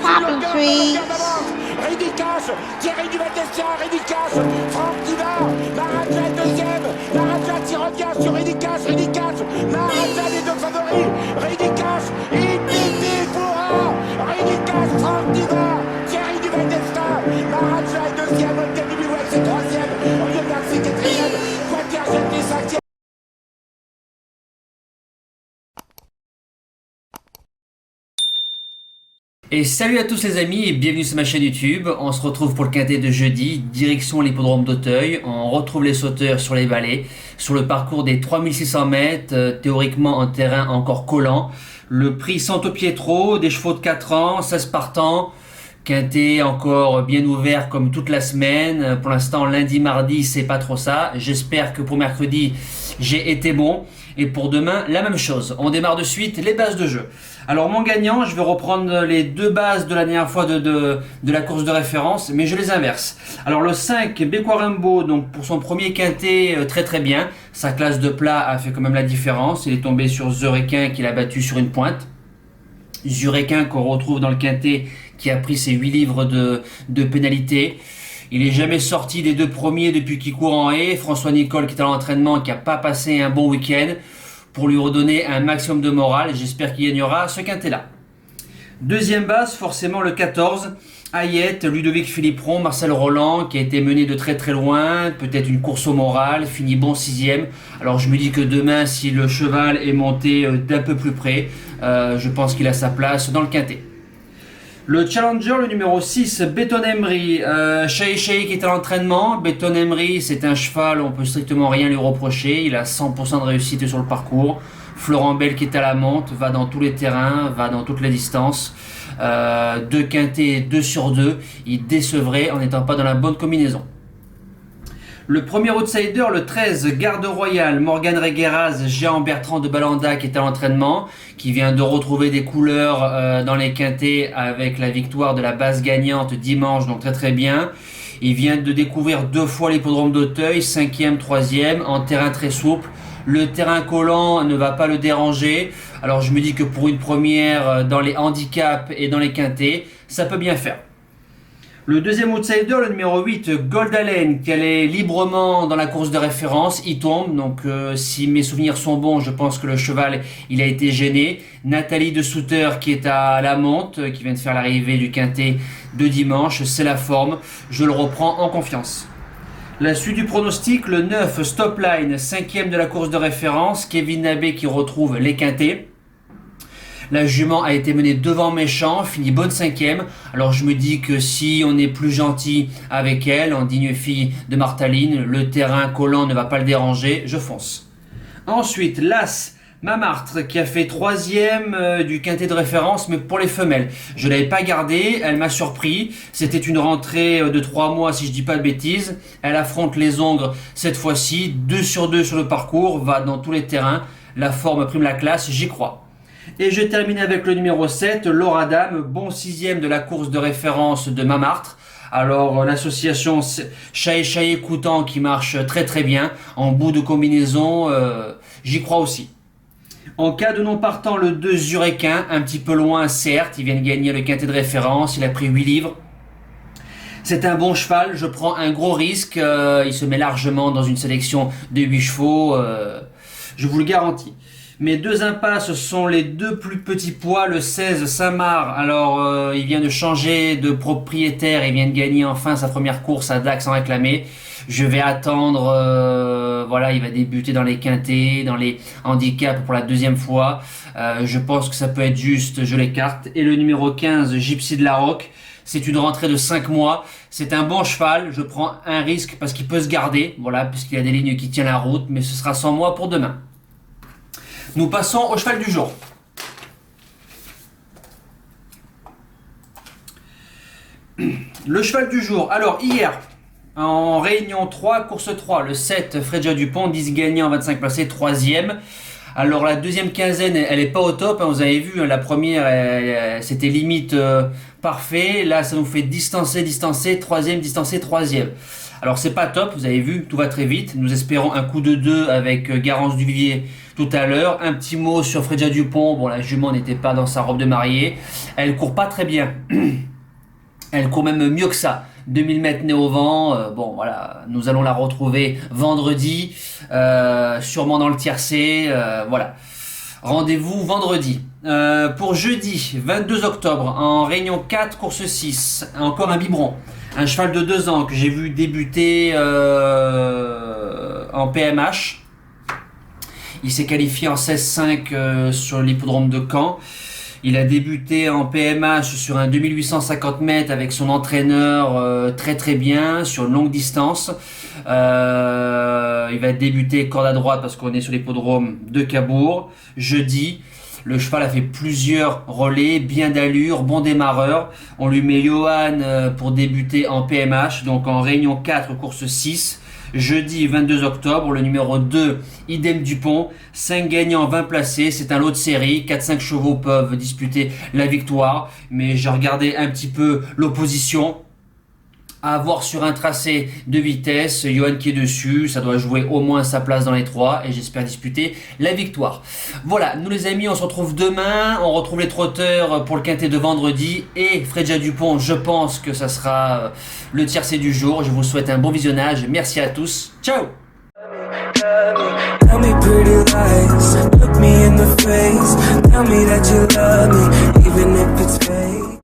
Popping trees. Ridicache, Thierry Duval-Destia, Ridicache, Franck Diva, Maraja deuxième, Maraja qui revient sur Ridicache, Maraja les deux favoris, Ridicache, Ipiti Foura, Ridicache, Franck Diva, Thierry Duval-Destia, Maraja est deuxième, Olga Bilouet c'est troisième, Olivier Garcia quatrième, Quater Jetty cinquième. Et salut à tous les amis et bienvenue sur ma chaîne YouTube. On se retrouve pour le quintet de jeudi, direction l'hippodrome d'Auteuil. On retrouve les sauteurs sur les vallées, sur le parcours des 3600 mètres, théoriquement en terrain encore collant. Le prix Santo Pietro, des chevaux de 4 ans, 16 partants. Quintet encore bien ouvert comme toute la semaine. Pour l'instant, lundi, mardi, c'est pas trop ça. J'espère que pour mercredi, j'ai été bon. Et pour demain, la même chose. On démarre de suite les bases de jeu. Alors mon gagnant, je vais reprendre les deux bases de la dernière fois de la course de référence, mais je les inverse. Alors le 5, Bequarembo, donc pour son premier quintet, très très bien. Sa classe de plat a fait quand même la différence. Il est tombé sur Zurequin qu'il a battu sur une pointe. Zurequin qu'on retrouve dans le quintet qui a pris ses 8 livres de pénalité. Il est jamais sorti des deux premiers depuis qu'il court en haie. François Nicole qui est à l'entraînement, qui n'a pas passé un bon week-end. Pour lui redonner un maximum de morale, j'espère qu'il gagnera ce quintet-là. Deuxième base, forcément le 14. Hayette, Ludovic Philippron, Marcel Roland, qui a été mené de très très loin. Peut-être une course au moral, finit bon 6ème. Alors je me dis que demain, si le cheval est monté d'un peu plus près, je pense qu'il a sa place dans le quintet. Le challenger, le numéro 6, Beton Emery, Shai qui est à l'entraînement. Beton Emery, c'est un cheval, on peut strictement rien lui reprocher. Il a 100% de réussite sur le parcours. Florent Bell qui est à la monte, va dans tous les terrains, va dans toutes les distances. 2 quintets, 2 sur 2. Il décevrait en n'étant pas dans la bonne combinaison. Le premier outsider, le 13, Garde Royale, Morgan Regueraz, Jean Bertrand de Balanda qui est à l'entraînement, qui vient de retrouver des couleurs dans les quintets avec la victoire de la base gagnante dimanche, donc très très bien. Il vient de découvrir 2 fois l'hippodrome d'Auteuil, 5e, 3e, en terrain très souple. Le terrain collant ne va pas le déranger. Alors je me dis que pour une première dans les handicaps et dans les quintets, ça peut bien faire. Le deuxième outsider, le numéro 8, Gold Allen, qui allait librement dans la course de référence, il tombe, donc si mes souvenirs sont bons, je pense que le cheval, il a été gêné. Nathalie de Souter, qui est à la monte, qui vient de faire l'arrivée du quintet de dimanche, c'est la forme, je le reprends en confiance. La suite du pronostic, le 9, Stopline, 5e de la course de référence, Kevin Nabé qui retrouve les quintets. La jument a été menée devant Méchant, finit bonne 5e. Alors je me dis que si on est plus gentil avec elle, en digne fille de Martaline, le terrain collant ne va pas le déranger, je fonce. Ensuite, l'As Mamartre qui a fait 3e du quintet de référence, mais pour les femelles. Je ne l'avais pas gardée, elle m'a surpris. C'était une rentrée de 3 mois si je dis pas de bêtises. Elle affronte les Ongres cette fois-ci, 2 sur 2 sur le parcours, va dans tous les terrains. La forme prime la classe, j'y crois. Et je termine avec le numéro 7, Laura Dame, bon 6e de la course de référence de Mamartre. Alors l'association Chaé Coutan qui marche très très bien, en bout de combinaison, j'y crois aussi. En cas de non partant, le 2 Zurequin, un petit peu loin certes, il vient de gagner le quintet de référence, il a pris 8 livres. C'est un bon cheval, je prends un gros risque, il se met largement dans une sélection de 8 chevaux, je vous le garantis. Mes 2 impasses sont les 2 plus petits poids, le 16 Saint-Marc, alors il vient de changer de propriétaire, il vient de gagner enfin sa première course à Dax sans réclamer. Je vais attendre, voilà, il va débuter dans les quintets, dans les handicaps pour la 2e fois. Je pense que ça peut être juste, je l'écarte. Et le numéro 15, Gypsy de la Roque, c'est une rentrée de 5 mois. C'est un bon cheval, je prends un risque parce qu'il peut se garder, voilà, puisqu'il y a des lignes qui tiennent la route, mais ce sera sans moi pour demain. Nous passons au cheval du jour. Le cheval du jour. Alors hier, en réunion 3, course 3, le 7, Frédja Dupont, 10 gagnants, 25 placés, 3e. Alors la deuxième quinzaine, elle est pas au top, hein, vous avez vu, la première, c'était limite parfait. Là, ça nous fait distancer, 3e, distancer, 3e. Alors c'est pas top, vous avez vu, tout va très vite. Nous espérons un coup de 2 avec Garance Duvivier tout à l'heure. Un petit mot sur Fredia Dupont. Bon, la jument n'était pas dans sa robe de mariée. Elle court pas très bien. Elle court même mieux que ça. 2000 mètres nez au vent. Bon, voilà, nous allons la retrouver vendredi, sûrement dans le tiercé. Voilà. Rendez-vous vendredi. Pour jeudi, 22 octobre, en réunion 4, course 6, encore un biberon. Un cheval de 2 ans que j'ai vu débuter en PMH. Il s'est qualifié en 16-5 sur l'hippodrome de Caen. Il a débuté en PMH sur un 2850 mètres avec son entraîneur très très bien sur une longue distance. Il va débuter corde à droite parce qu'on est sur l'hippodrome de Cabourg. Jeudi, le cheval a fait plusieurs relais, bien d'allure, bon démarreur. On lui met Johan pour débuter en PMH, donc en réunion 4, course 6. Jeudi 22 octobre, le numéro 2, Idem Dupont, 5 gagnants, 20 placés, c'est un lot de série, 4-5 chevaux peuvent disputer la victoire, mais j'ai regardé un petit peu l'opposition. À voir sur un tracé de vitesse, Johan qui est dessus, ça doit jouer au moins sa place dans les 3 et j'espère disputer la victoire. Voilà, nous les amis, on se retrouve demain, on retrouve les trotteurs pour le quintet de vendredi et Fredia Dupont, je pense que ça sera le tiercé du jour. Je vous souhaite un bon visionnage, merci à tous, ciao. Tell me pretty lies, look me in the face, tell me that you love me, even if it's fake.